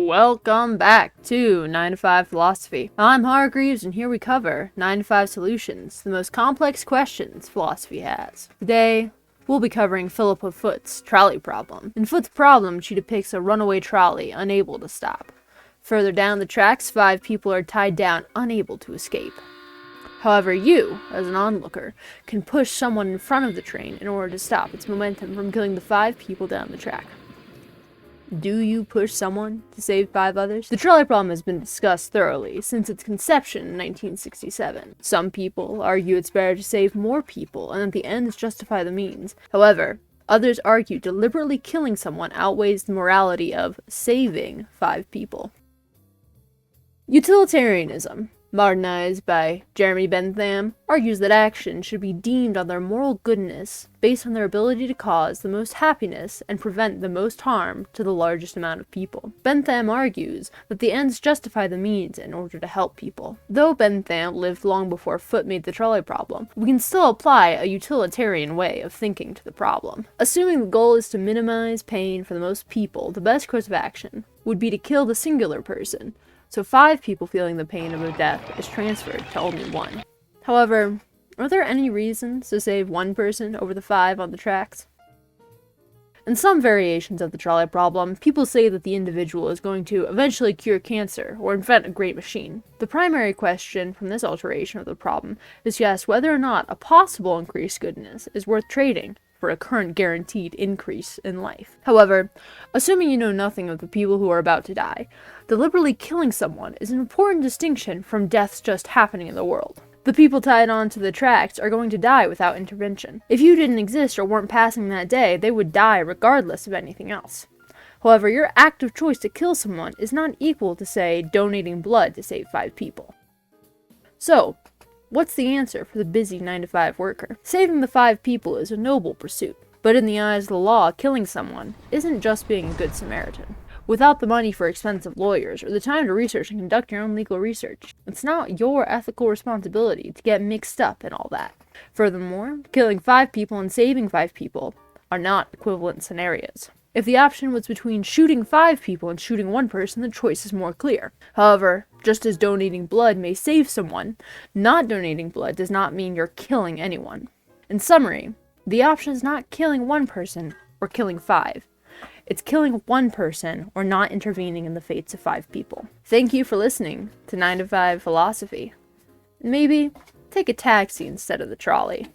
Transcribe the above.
Welcome back to 9 to 5 Philosophy. I'm Hargreaves, and here we cover 9 to 5 solutions, the most complex questions philosophy has. Today, we'll be covering Philippa Foot's trolley problem. In Foot's problem, she depicts a runaway trolley unable to stop. Further down the tracks, 5 people are tied down, unable to escape. However, you, as an onlooker, can push someone in front of the train in order to stop its momentum from killing the 5 people down the track. Do you push someone to save 5 others? The trolley problem has been discussed thoroughly since its conception in 1967. Some people argue it's better to save more people and that the ends justify the means. However, others argue deliberately killing someone outweighs the morality of saving 5 people. Utilitarianism, modernized by Jeremy Bentham, argues that actions should be deemed on their moral goodness based on their ability to cause the most happiness and prevent the most harm to the largest amount of people. Bentham argues that the ends justify the means in order to help people. Though Bentham lived long before Foot made the trolley problem, we can still apply a utilitarian way of thinking to the problem. Assuming the goal is to minimize pain for the most people, the best course of action would be to kill the singular person, so 5 people feeling the pain of a death is transferred to only 1. However, are there any reasons to save 1 person over the 5 on the tracks? In some variations of the trolley problem, people say that the individual is going to eventually cure cancer or invent a great machine. The primary question from this alteration of the problem is to ask whether or not a possible increased goodness is worth trading for a current guaranteed increase in life. However, assuming you know nothing of the people who are about to die, deliberately killing someone is an important distinction from deaths just happening in the world. The people tied onto the tracks are going to die without intervention. If you didn't exist or weren't passing that day, they would die regardless of anything else. However, your active choice to kill someone is not equal to, say, donating blood to save 5 people. So, what's the answer for the busy 9-to-5 worker? Saving the 5 people is a noble pursuit, but in the eyes of the law, killing someone isn't just being a good Samaritan. Without the money for expensive lawyers or the time to research and conduct your own legal research, it's not your ethical responsibility to get mixed up in all that. Furthermore, killing 5 people and saving 5 people are not equivalent scenarios. If the option was between shooting 5 people and shooting 1 person, the choice is more clear. However, just as donating blood may save someone, not donating blood does not mean you're killing anyone. In summary, the option is not killing 1 person or killing 5. It's killing 1 person or not intervening in the fates of 5 people. Thank you for listening to 9 to 5 Philosophy. Maybe take a taxi instead of the trolley.